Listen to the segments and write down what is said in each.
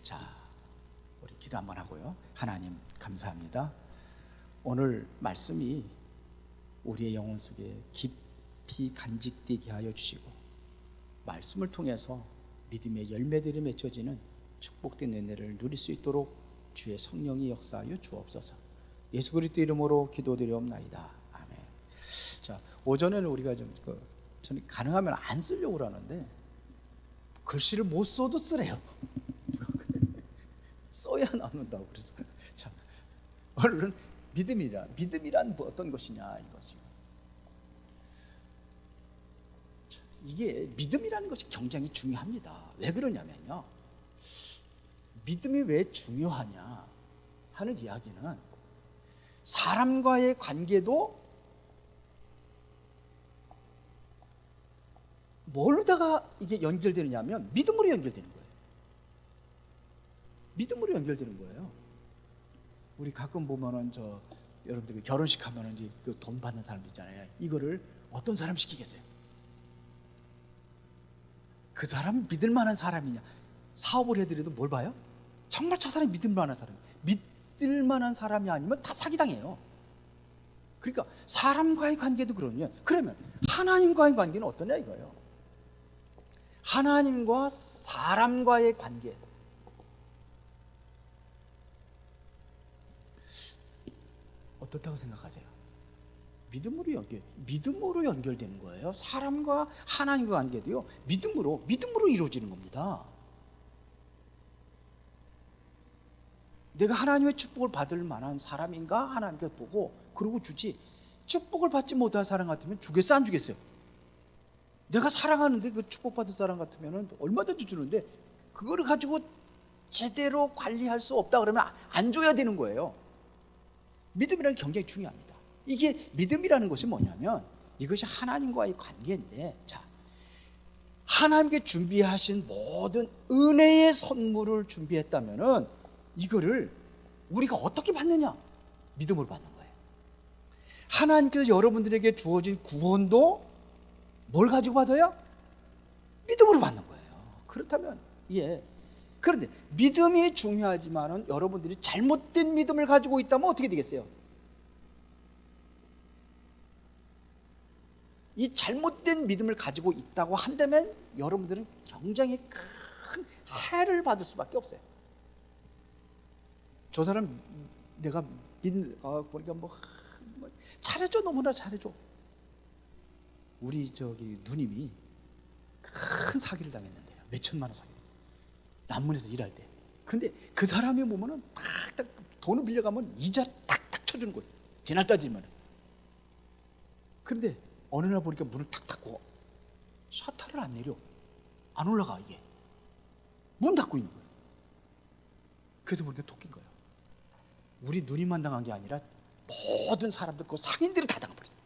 자, 우리 기도 한번 하고요. 하나님 감사합니다. 오늘 말씀이 우리의 영혼 속에 깊이 간직되게 하여 주시고 말씀을 통해서 믿음의 열매들이 맺혀지는 축복된 은혜를 누릴 수 있도록 주의 성령이 역사하여 주옵소서. 예수 그리스도 이름으로 기도드리옵나이다. 아멘. 자, 오전에는 우리가 저는 가능하면 안 쓰려고 그러는데 글씨를 못 써도 쓰래요. 써야 나눈다고. 그래서 자, 오늘은 믿음이란 어떤 것이냐 이것이요. 이게 믿음이라는 것이 굉장히 중요합니다. 왜 그러냐면요, 믿음이 왜 중요하냐 하는 이야기는 사람과의 관계도 뭘로다가 이게 연결되느냐면 믿음으로 연결되는 거예요. 믿음으로 연결되는 거예요. 우리 가끔 보면은 여러분들 결혼식 하면은 이제 그 돈 받는 사람 있잖아요. 이거를 어떤 사람 시키겠어요? 그 사람 믿을 만한 사람이냐? 사업을 해드려도 뭘 봐요? 정말 저 사람이 믿을 만한 사람, 믿을 만한 사람이 아니면 다 사기당해요. 그러니까 사람과의 관계도 그러면 하나님과의 관계는 어떠냐 이거예요. 하나님과 사람과의 관계, 어떻다고 생각하세요? 믿음으로 연결되는 거예요. 사람과 하나님과 관계도요, 믿음으로 이루어지는 겁니다. 내가 하나님의 축복을 받을 만한 사람인가 하나님께 보고 그러고 주지, 축복을 받지 못할 사람 같으면 주겠어 안 주겠어요? 내가 사랑하는데 그 축복받은 사람 같으면 얼마든지 주는데 그거를 가지고 제대로 관리할 수 없다 그러면 안 줘야 되는 거예요. 믿음이라는 게 굉장히 중요합니다. 이게 믿음이라는 것이 뭐냐면 이것이 하나님과의 관계인데, 자, 하나님께 준비하신 모든 은혜의 선물을 준비했다면은 이거를 우리가 어떻게 받느냐? 믿음으로 받는 거예요. 하나님께서 여러분들에게 주어진 구원도 뭘 가지고 받아요? 믿음으로 받는 거예요. 그렇다면 그런데 믿음이 중요하지만은 여러분들이 잘못된 믿음을 가지고 있다면 어떻게 되겠어요? 이 잘못된 믿음을 가지고 있다고 한다면 여러분들은 굉장히 큰 해를 받을 수밖에 없어요. 저 사람 내가 보니까 잘해줘, 너무나 잘해줘. 우리 누님이 큰 사기를 당했는데요. 몇 천만 원 사기 당했어요. 남문에서 일할 때. 근데 그 사람이 보면은 탁탁 돈을 빌려가면 이자 탁탁 쳐주는 거예요. 디날 따지면. 그런데 어느 날 보니까 문을 탁 닫고 셔터를 안 내려. 안 올라가 이게. 문 닫고 있는 거예요. 그래서 보니까 토끼인 거예요. 우리 누님만 당한 게 아니라 모든 사람들, 그 상인들이 다 당해버렸어요.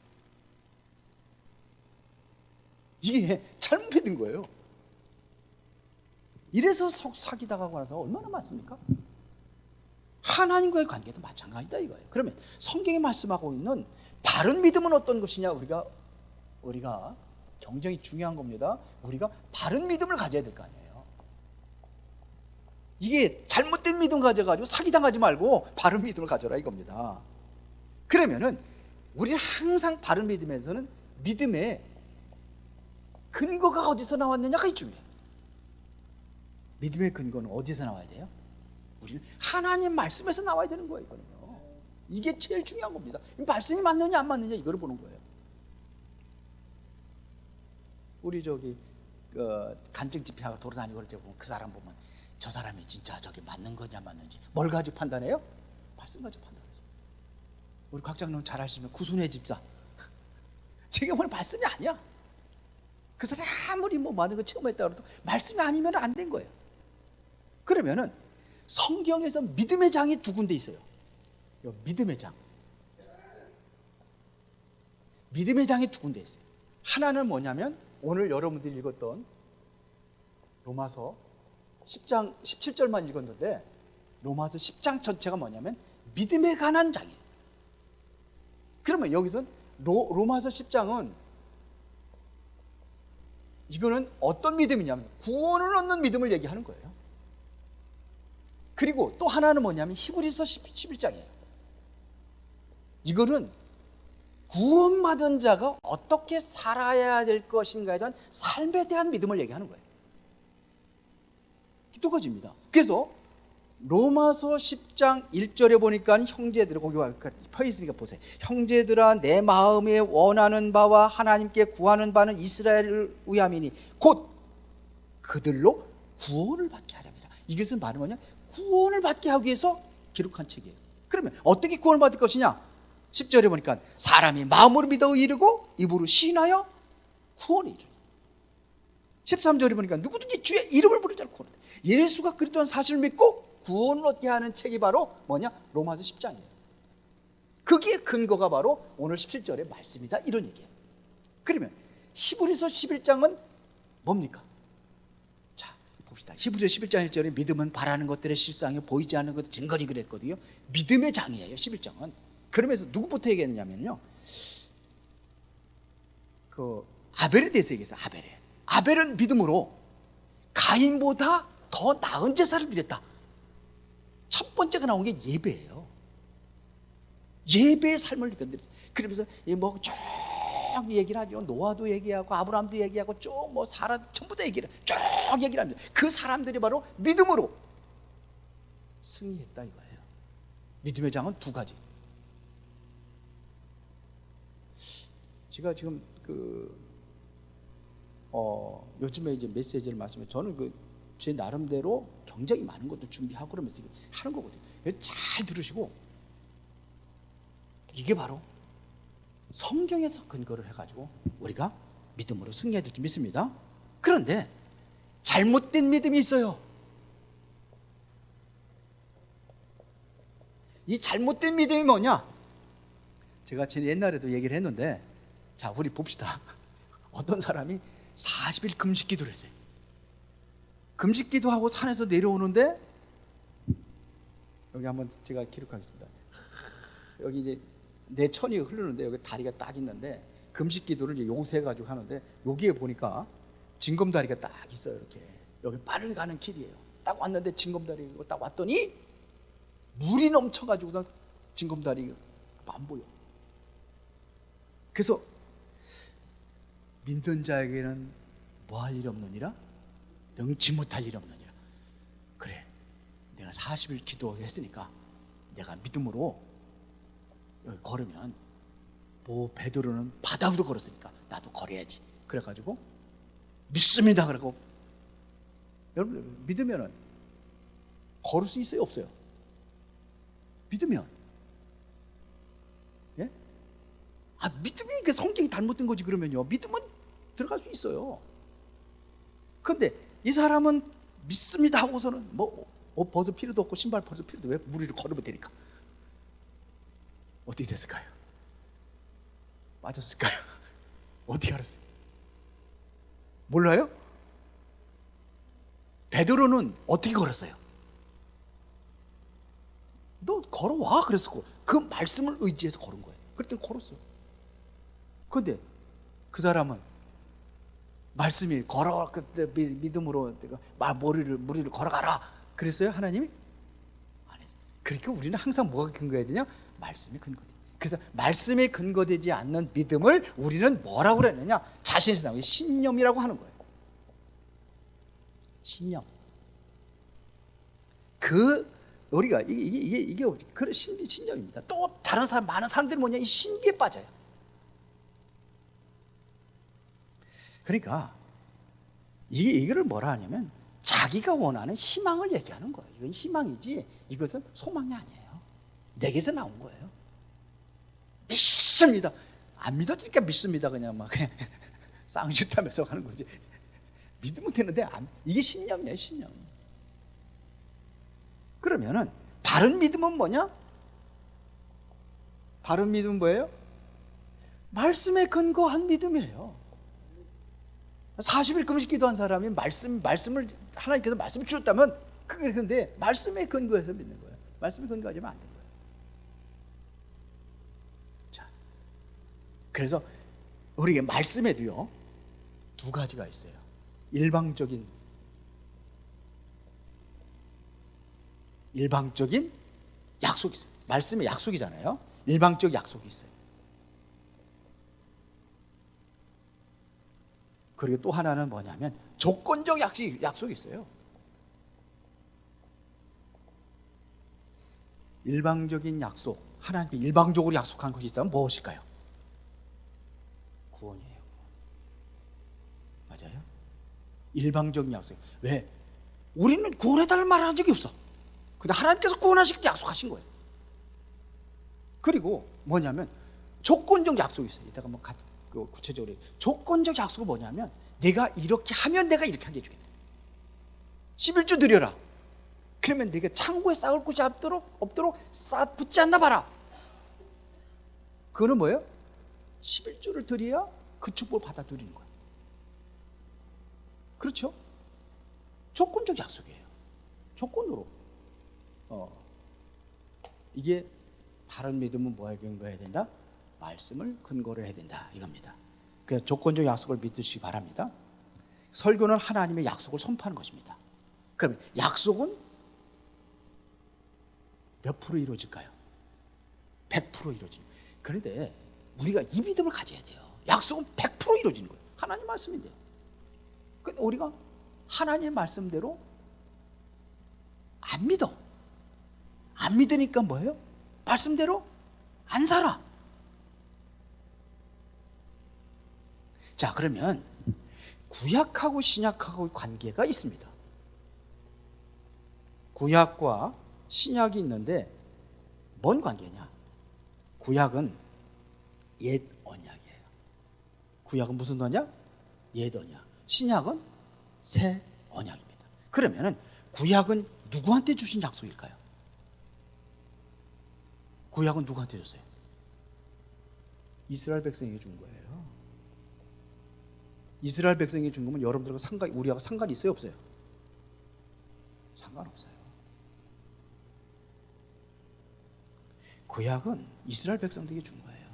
이게 잘못된 거예요. 이래서 사기당하고 나서 얼마나 많습니까? 하나님과의 관계도 마찬가지다 이거예요. 그러면 성경이 말씀하고 있는 바른 믿음은 어떤 것이냐? 우리가 굉장히 중요한 겁니다. 우리가 바른 믿음을 가져야 될 거 아니에요. 이게 잘못된 믿음 가져가지고 사기당하지 말고 바른 믿음을 가져라 이겁니다. 그러면은 우리는 항상 바른 믿음에서는 믿음의 근거가 어디서 나왔느냐가 중요해요. 믿음의 근거는 어디서 나와야 돼요? 우리는 하나님 말씀에서 나와야 되는 거예요. 이거는요. 이게 제일 중요한 겁니다. 말씀이 맞느냐 안 맞느냐 이거를 보는 거예요. 우리 간증 집회하고 돌아다니고 그럴 때 보면 그 사람 보면 저 사람이 진짜 맞는 거냐 맞는지 뭘 가지고 판단해요? 말씀 가지고 판단하죠. 우리 곽 장로님 잘 아시면 구순의 집사 지금 오늘 말씀이 아니야. 그 사람이 아무리 많은 거 체험했다 그래도 말씀이 아니면 안 된 거예요. 그러면은 성경에서 믿음의 장이 두 군데 있어요. 믿음의 장. 믿음의 장이 두 군데 있어요. 하나는 뭐냐면 오늘 여러분들이 읽었던 로마서 10장 17절만 읽었는데 로마서 10장 전체가 뭐냐면 믿음에 관한 장이에요. 그러면 여기서 로마서 10장은 이거는 어떤 믿음이냐면 구원을 얻는 믿음을 얘기하는 거예요. 그리고 또 하나는 뭐냐면 히브리서 11장이에요. 이거는 구원받은 자가 어떻게 살아야 될 것인가에 대한 삶에 대한 믿음을 얘기하는 거예요. 두 가지입니다. 그래서 로마서 10장 1절에 보니까 형제들, 거기 펴 있으니까 보세요. 형제들아, 내 마음에 원하는 바와 하나님께 구하는 바는 이스라엘을 위함이니 곧 그들로 구원을 받게 하렵니다. 이것은 말은 뭐냐? 구원을 받게 하기 위해서 기록한 책이에요. 그러면 어떻게 구원을 받을 것이냐? 10절에 보니까 사람이 마음으로 믿어 이르고 입으로 시인하여 구원에 이르는. 13절에 보니까 누구든지 주의 이름을 부르지 않고 예수가 그리스도라는 사실을 믿고 구원을 얻게 하는 책이 바로 뭐냐? 로마서 10장이에요. 거기에 근거가 바로 오늘 17절의 말씀이다, 이런 얘기예요. 그러면 히브리서 11장은 뭡니까? 자, 봅시다. 히브리서 11장 1절에 믿음은 바라는 것들의 실상이 보이지 않는 것들 증거니 그랬거든요. 믿음의 장이에요, 11장은. 그러면서 누구부터 얘기했느냐면요, 그 아벨에 대해서 얘기했어요. 아벨은 믿음으로 가인보다 더 나은 제사를 드렸다. 첫 번째가 나온 게 예배예요. 예배의 삶을 느꼈어요. 그러면서 쭉 얘기를 하죠. 노아도 얘기하고 아브라함도 얘기하고 쭉 사라 전부 다 쭉 얘기를 합니다. 그 사람들이 바로 믿음으로 승리했다 이거예요. 믿음의 장은 두 가지. 제가 지금 요즘에 이제 메시지를 말씀해, 저는 제 나름대로 굉장히 많은 것도 준비하고 그러면서 하는 거거든요. 잘 들으시고, 이게 바로 성경에서 근거를 해가지고 우리가 믿음으로 승리해야 될지 믿습니다. 그런데 잘못된 믿음이 있어요. 이 잘못된 믿음이 뭐냐? 제가 옛날에도 얘기를 했는데, 자, 우리 봅시다. 어떤 사람이 40일 금식 기도를 했어요. 금식 기도하고 산에서 내려오는데, 여기 한번 제가 기록하겠습니다. 여기 이제 내 천이 흐르는데 여기 다리가 딱 있는데, 금식 기도를 이제 요새가지고 하는데, 여기에 보니까 징검다리가 딱 있어요. 이렇게 여기 빠르게 가는 길이에요. 딱 왔는데 징검다리가 딱 왔더니 물이 넘쳐가지고 징검다리가 안 보여. 그래서 믿는 자에게는 뭐 할 일이 없느니라? 능치 못할 일이 없느니라. 그래, 내가 40일 기도했으니까 내가 믿음으로 여기 걸으면, 베드로는 바다 위도 걸었으니까 나도 걸어야지. 그래가지고 믿습니다. 그러고, 여러분 믿으면은 걸을 수 있어요, 없어요? 믿으면, 예? 믿음이 성격이 잘못된 거지. 그러면요, 믿으면 들어갈 수 있어요. 근데 이 사람은 믿습니다 하고서는 옷 벗을 필요도 없고 신발 벗을 필요도, 왜? 물 위로 걸으면 되니까. 어떻게 됐을까요? 빠졌을까요? 어떻게 알았어요? 몰라요? 베드로는 어떻게 걸었어요? 너 걸어와 그랬었고, 그 말씀을 의지해서 걸은 거예요. 그랬더니 걸었어요. 그런데 그 사람은 말씀이 걸어, 그때 믿음으로 무리를 걸어가라 그랬어요, 하나님이? 안 했어요. 그러니까 우리는 항상 뭐가 근거해야 되냐? 말씀이 근거돼. 그래서 말씀에 근거되지 않는 믿음을 우리는 뭐라고 그랬느냐? 자신에서 나오는 신념이라고 하는 거예요. 신념. 우리가 이게 신념입니다. 또 다른 많은 사람들이 뭐냐? 이 신비에 빠져요. 그러니까 이거를 뭐라 하냐면, 자기가 원하는 희망을 얘기하는 거예요. 이건 희망이지, 이것은 소망이 아니에요. 내게서 나온 거예요. 믿습니다. 안 믿어지니까 믿습니다. 그냥 쌍짓하면서 하는 거지. 믿으면 되는데 이게 신념이에요, 신념. 그러면은 바른 믿음은 뭐냐? 바른 믿음은 뭐예요? 말씀에 근거한 믿음이에요. 40일 금식 기도한 사람이 말씀을 하나님께서 말씀을 주셨다면 그게, 근데 말씀에 근거해서 믿는 거예요. 말씀에 근거하지면 안 되는 거예요. 자, 그래서 우리가 말씀에도요 두 가지가 있어요. 일방적인 일방적인 약속이 있어요. 말씀의 약속이잖아요. 일방적 약속이 있어요. 그리고 또 하나는 뭐냐면 조건적 약속이 있어요. 일방적인 약속, 하나님께 일방적으로 약속한 것이 있다면 무엇일까요? 구원이에요. 맞아요? 일방적인 약속. 왜? 우리는 구원해달라는 말을 한 적이 없어. 근데 하나님께서 구원하시겠다 약속하신 거예요. 그리고 뭐냐면 조건적 약속이 있어요. 이따가 뭐 구체적으로 조건적 약속은 뭐냐면 내가 이렇게 하면 내가 이렇게 하게 해주겠다. 11조 드려라. 그러면 내가 창고에 쌓을 곳이 없도록 붙지 않나 봐라. 그거는 뭐예요? 11조를 드려야 그 축복을 받아들이는 거예요. 그렇죠? 조건적 약속이에요. 조건으로. 이게 바른 믿음은 뭐에 근거해야 된다? 말씀을 근거로 해야 된다 이겁니다. 그래서 조건적 약속을 믿으시기 바랍니다. 설교는 하나님의 약속을 선포하는 것입니다. 그럼 약속은 몇 프로 이루어질까요? 100% 이루어집니다. 그런데 우리가 이 믿음을 가져야 돼요. 약속은 100% 이루어지는 거예요. 하나님 말씀인데요. 근데 우리가 하나님의 말씀대로 안 믿어. 안 믿으니까 뭐예요? 말씀대로 안 살아. 자, 그러면 구약하고 신약하고 관계가 있습니다. 구약과 신약이 있는데 뭔 관계냐? 구약은 옛 언약이에요. 구약은 무슨 언약? 옛 언약. 신약은 새 언약입니다. 그러면은 구약은 누구한테 주신 약속일까요? 구약은 누구한테 줬어요? 이스라엘 백성에게 준 거예요. 이스라엘 백성에게 준 거면 여러분들과 우리하고 상관이 있어요, 없어요? 상관없어요. 구약은 이스라엘 백성들에게 준 거예요.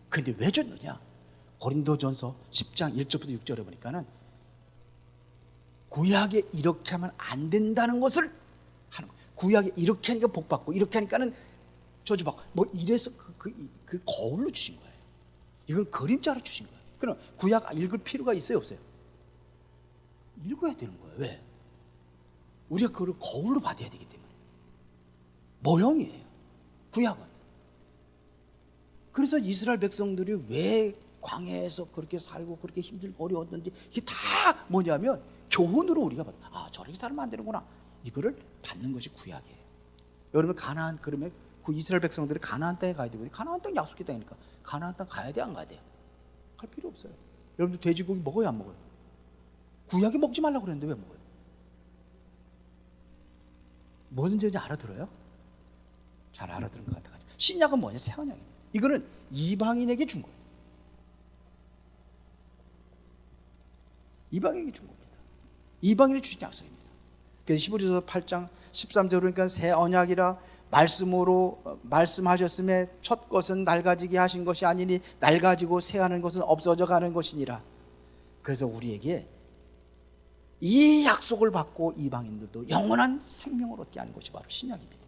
근데 왜 줬느냐? 고린도전서 10장 1절부터 6절에 보니까는 구약에 이렇게 하면 안 된다는 것을 하는 거예요. 구약에 이렇게 하니까 복 받고 이렇게 하니까는 저주받고 뭐 이래서 그 거울로 주신 거예요. 이건 그림자로 주신 거예요. 그럼 구약 읽을 필요가 있어요, 없어요? 읽어야 되는 거예요. 왜? 우리가 그걸 거울로 받아야 되기 때문에. 모형이에요, 구약은. 그래서 이스라엘 백성들이 왜 광야에서 그렇게 살고 그렇게 힘들고 어려웠는지 이게 다 뭐냐면 교훈으로 우리가 받아. 저렇게 살면 안 되는구나. 이거를 받는 것이 구약이에요. 여러분 가나안, 그러면 그 이스라엘 백성들이 가나안 땅에 가야 되거든요. 가나안 땅 약속의 땅이니까 가나안 땅 가야 돼, 안 가야 돼요? 갈 필요 없어요. 여러분들 돼지고기 먹어요, 안 먹어요? 구약이 먹지 말라고 그랬는데 왜 먹어요? 무슨 죄인지 알아들어요? 잘 알아들은 것 같아가지고. 신약은 뭐냐? 새 언약입니다. 이거는 이방인에게 준 거예요. 이방인에게 준 겁니다. 이방인에 주신 약속입니다. 그래서 히브리서 8장 13절 그러니까 새 언약이라 말씀으로 말씀하셨음에 첫 것은 낡아지게 하신 것이 아니니 낡아지고 새하는 것은 없어져 가는 것이니라. 그래서 우리에게 이 약속을 받고 이방인들도 영원한 생명을 얻게 하는 것이 바로 신약입니다.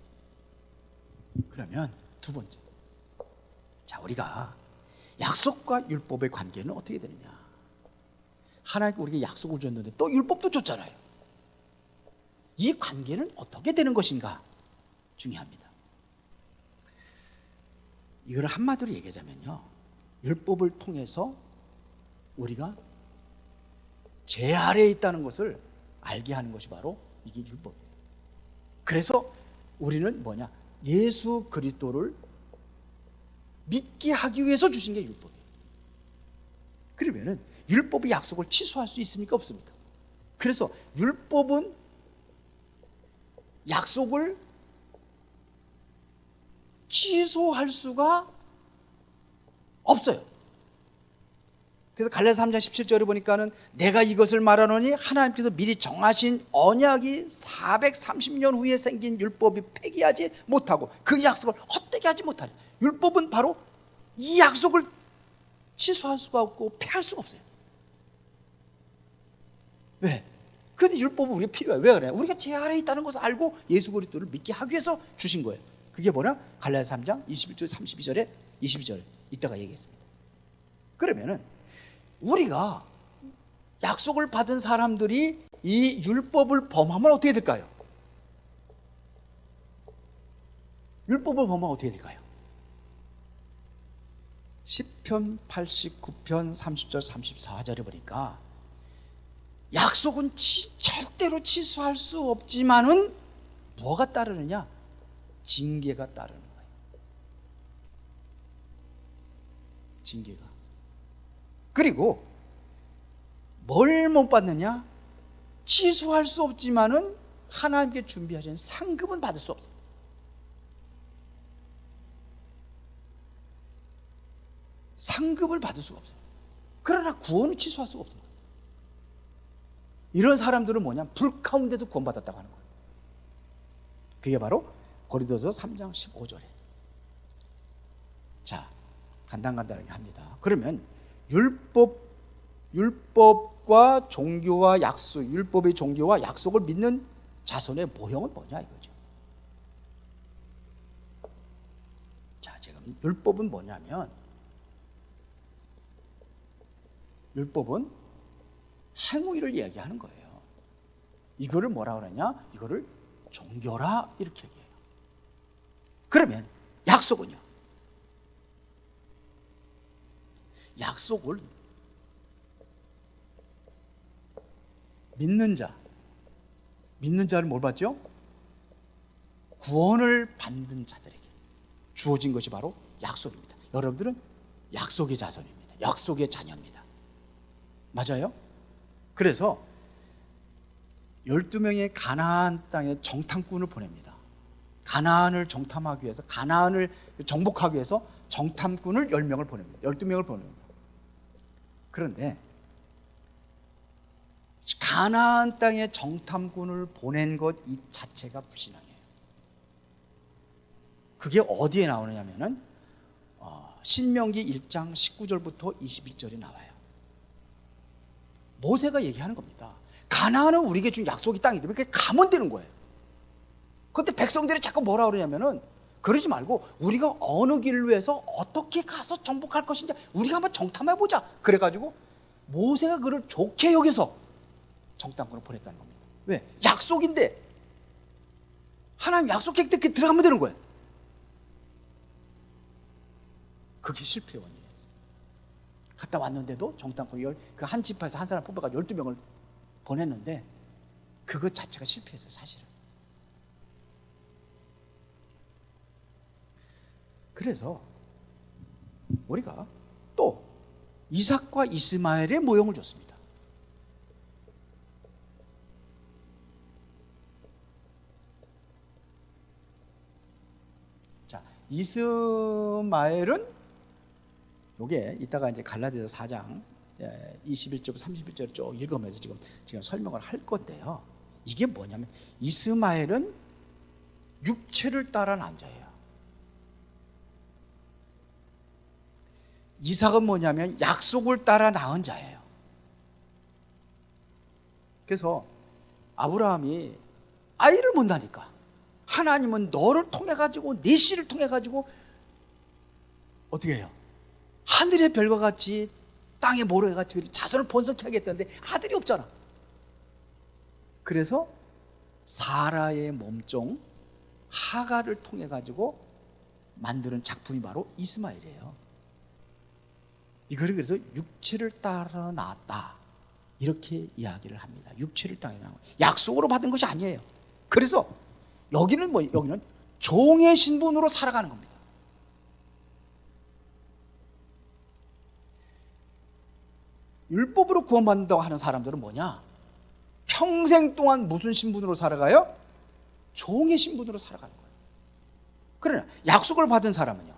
그러면 두 번째, 자, 우리가 약속과 율법의 관계는 어떻게 되느냐? 하나님께 우리에게 약속을 줬는데 또 율법도 줬잖아요. 이 관계는 어떻게 되는 것인가? 중요합니다. 이걸 한마디로 얘기하자면요, 율법을 통해서 우리가 죄 아래에 있다는 것을 알게 하는 것이 바로 이게 율법이에요. 그래서 우리는 뭐냐? 예수 그리스도를 믿게 하기 위해서 주신 게 율법이에요. 그러면은 율법의 약속을 취소할 수 있습니까, 없습니까? 그래서 율법은 약속을 취소할 수가 없어요. 그래서 갈라디아서 3장 17절에 보니까는 내가 이것을 말하노니 하나님께서 미리 정하신 언약이 430년 후에 생긴 율법이 폐기하지 못하고 그 약속을 헛되게 하지 못하리. 율법은 바로 이 약속을 취소할 수가 없고 폐할 수가 없어요. 왜? 근데 율법은 우리가 필요해요. 왜 그래요? 우리가 죄 아래에 있다는 것을 알고 예수 그리스도를 믿게 하기 위해서 주신 거예요. 그게 뭐냐? 갈라디아서 3장 21절 32절에 22절에 이따가 얘기했습니다. 그러면은 우리가 약속을 받은 사람들이 이 율법을 범하면 어떻게 될까요? 율법을 범하면 어떻게 될까요? 시편 89편 30절 34절에 보니까 약속은 절대로 취소할 수 없지만은 뭐가 따르느냐? 징계가 따르는 거예요. 징계가. 그리고 뭘 못 받느냐? 취소할 수 없지만은 하나님께 준비하신 상급은 받을 수 없어요. 상급을 받을 수가 없어요. 그러나 구원을 취소할 수가 없어요. 이런 사람들은 뭐냐? 불 가운데도 구원받았다고 하는 거예요. 그게 바로 고린도서 3장 15절에. 자, 간단하게 합니다. 그러면 율법과 종교와 약속, 율법의 종교와 약속을 믿는 자손의 모형은 뭐냐 이거죠. 자, 지금 율법은 뭐냐면, 율법은 행위를 이야기하는 거예요. 이거를 뭐라 그러냐? 이거를 종교라 이렇게 얘기해요. 그러면 약속은요? 약속을 믿는 자를 뭘 받죠? 구원을 받는 자들에게 주어진 것이 바로 약속입니다. 여러분들은 약속의 자손입니다. 약속의 자녀입니다. 맞아요? 그래서 12명의 가나안 땅에 정탐꾼을 보냅니다. 가나안을 정탐하기 위해서, 가나안을 정복하기 위해서 정탐꾼을 10명을 보냅니다. 12명을 보냅니다. 그런데 가나안 땅에 정탐꾼을 보낸 것 이 자체가 불신앙이에요. 그게 어디에 나오느냐면은 신명기 1장 19절부터 22절이 나와요. 모세가 얘기하는 겁니다. 가나안은 우리에게 준 약속의 땅이기 때문에 가면 되는 거예요. 그런데 백성들이 자꾸 뭐라 그러냐면은 그러지 말고 우리가 어느 길로 해서 어떻게 가서 정복할 것인지 우리가 한번 정탐해보자. 그래가지고 모세가 그를 좋게 여겨서 정탐꾼을 보냈다는 겁니다. 왜? 약속인데 하나님 약속했을 때 들어가면 되는 거예요. 그게 실패의 원인이에요. 갔다 왔는데도 정탐꾼이 그 한 지파에서 한 사람 뽑아가지고 12명을 보냈는데 그것 자체가 실패했어요, 사실은. 그래서 우리가 또 이삭과 이스마엘의 모형을 줬습니다. 자, 이스마엘은 요게 이따가 이제 갈라디아서 4장 21절 31절을 쭉 읽으면서 지금 설명을 할 건데요. 이게 뭐냐면 이스마엘은 육체를 따라 난 자예요. 이삭은 뭐냐면 약속을 따라 낳은 자예요. 그래서 아브라함이 아이를 못 낳으니까 하나님은 너를 통해 가지고 네 씨를 통해 가지고 어떻게 해요? 하늘의 별과 같이 땅의 모래와 같이 자손을 번성케 하겠다는데 아들이 없잖아. 그래서 사라의 몸종 하가를 통해 가지고 만드는 작품이 바로 이스마엘이에요. 이거를 그래서 육체를 따라 낳았다 이렇게 이야기를 합니다. 육체를 따라 낳은 약속으로 받은 것이 아니에요. 그래서 여기는 여기는 종의 신분으로 살아가는 겁니다. 율법으로 구원받는다고 하는 사람들은 뭐냐? 평생 동안 무슨 신분으로 살아가요? 종의 신분으로 살아가는 거예요. 그러나 약속을 받은 사람은요,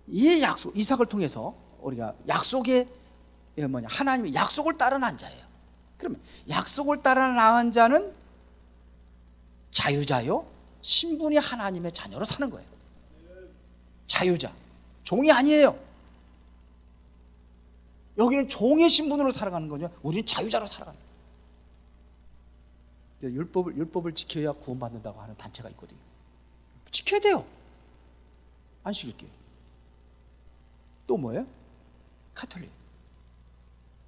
이 약속, 이삭을 통해서 우리가 약속의 하나님의 약속을 따라 낳은 자예요. 그러면 약속을 따라 낳은 자는 자유자요, 신분이 하나님의 자녀로 사는 거예요. 자유자, 종이 아니에요. 여기는 종의 신분으로 살아가는 거죠. 우리는 자유자로 살아가는 거예요. 율법을 지켜야 구원받는다고 하는 단체가 있거든요. 지켜야 돼요. 안식일교회. 또 뭐예요? 가톨릭.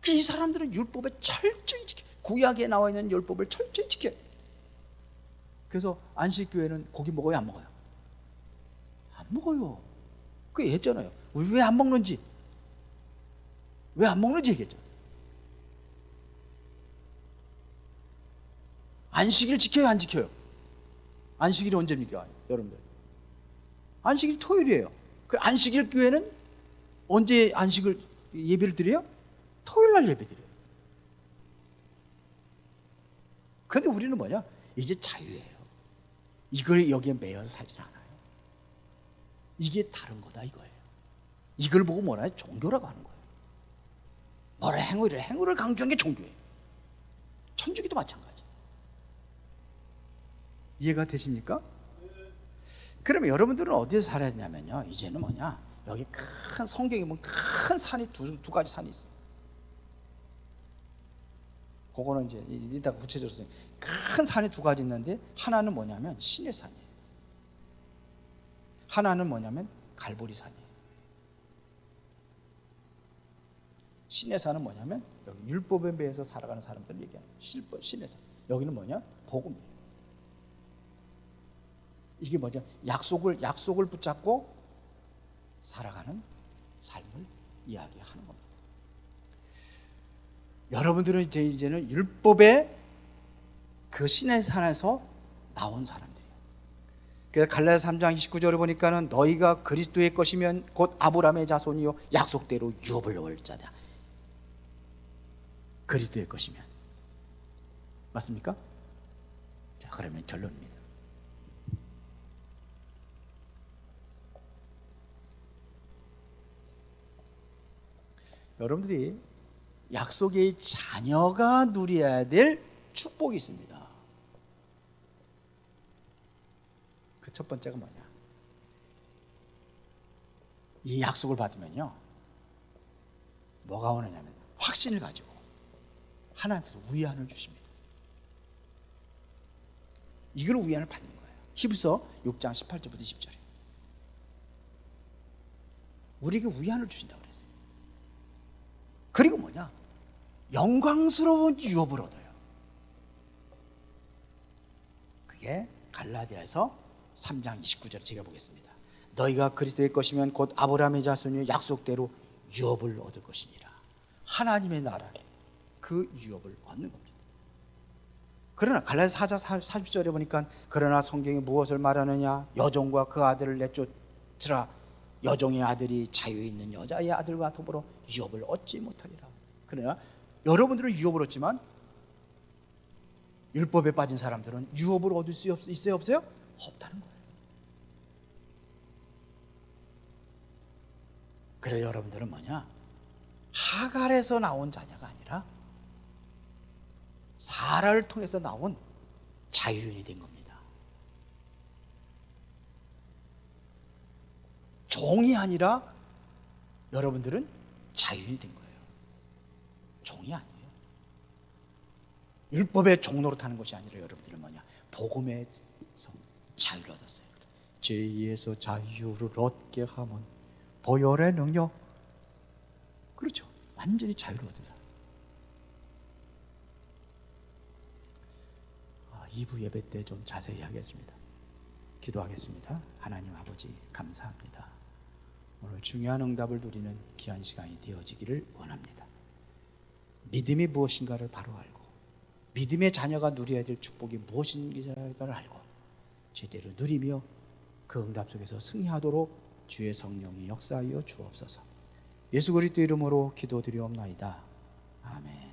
이 사람들은 율법에 철저히 지켜. 구약에 나와 있는 율법을 철저히 지켜요. 그래서 안식교회는 고기 먹어요, 안 먹어요? 안 먹어요. 그 얘기했잖아요. 우리 왜 안 먹는지. 왜 안 먹는지 얘기했잖아요. 안식일 지켜요, 안 지켜요? 안식일이 언제입니까, 여러분들? 안식일 토요일이에요. 그 안식일 교회는 언제 안식을 예배를 드려요? 토요일 날 예배 드려요. 그런데 우리는 뭐냐? 이제 자유예요. 이걸 여기에 매여서 살지 않아요. 이게 다른 거다 이거예요. 이걸 보고 뭐라 해요? 종교라고 하는 거예요. 뭐라 행위를 강조한 게 종교예요. 천주교도 마찬가지. 이해가 되십니까? 그러면 여러분들은 어디서 살아야 되냐면요, 이제는 뭐냐, 여기 큰 성경에 보면 큰 산이 두 가지 산이 있어요. 그거는 이제 이따가 구체적으로 큰 산이 두 가지 있는데, 하나는 뭐냐면 신의 산이에요. 하나는 뭐냐면 갈보리 산이에요. 신의 산은 뭐냐면 여기 율법에 매여서 살아가는 사람들을 얘기하는 신의 산. 여기는 뭐냐? 복음이에요. 이게 뭐냐? 약속을 붙잡고 살아가는 삶을 이야기하는 겁니다. 여러분들은 이제는 율법의 그 신의 산에서 나온 사람들이에요. 그래서 갈라디아 3장 29절을 보니까는 너희가 그리스도의 것이면 곧 아브라함의 자손이요 약속대로 유업을 얻을 자다. 그리스도의 것이면 맞습니까? 자, 그러면 결론입니다. 여러분들이 약속의 자녀가 누려야 될 축복이 있습니다. 그 첫 번째가 뭐냐? 이 약속을 받으면요, 뭐가 오느냐면 확신을 가지고 하나님께서 위안을 주십니다. 이걸 위안을 받는 거예요. 히브리서 6장 18절부터 20절에 우리에게 위안을 주신다고 그랬어요. 그리고 뭐냐? 영광스러운 유업을 얻어요. 그게 갈라디아서 3장 29절에 제가 보겠습니다. 너희가 그리스도의 것이면 곧 아브라함의 자손이요 약속대로 유업을 얻을 것이니라. 하나님의 나라에 그 유업을 얻는 겁니다. 그러나 갈라디아 4장 40절에 보니까 그러나 성경이 무엇을 말하느냐? 여종과 그 아들을 내쫓으라. 여종의 아들이 자유에 있는 여자의 아들과 더불어 유업을 얻지 못하리라. 그러나 여러분들은 유업을 얻지만 율법에 빠진 사람들은 유업을 얻을 수 있어요, 없어요? 없다는 거예요. 그래서 여러분들은 뭐냐? 하갈에서 나온 자녀가 아니라 사라를 통해서 나온 자유인이 된 겁니다. 종이 아니라 여러분들은 자유인이 된 거예요. 종이 아니에요. 율법의 종로로 타는 것이 아니라 여러분들은 뭐냐? 복음에서 자유를 얻었어요. 죄에서 자유를 얻게 하면 보혈의 능력, 그렇죠, 완전히 자유를 얻은 사람. 2부 예배 때 좀 자세히 하겠습니다. 기도하겠습니다. 하나님 아버지 감사합니다. 오늘 중요한 응답을 누리는 귀한 시간이 되어지기를 원합니다. 믿음이 무엇인가를 바로 알고 믿음의 자녀가 누려야 될 축복이 무엇인가를 알고 제대로 누리며 그 응답 속에서 승리하도록 주의 성령이 역사하여 주옵소서. 예수 그리스도 이름으로 기도드리옵나이다. 아멘.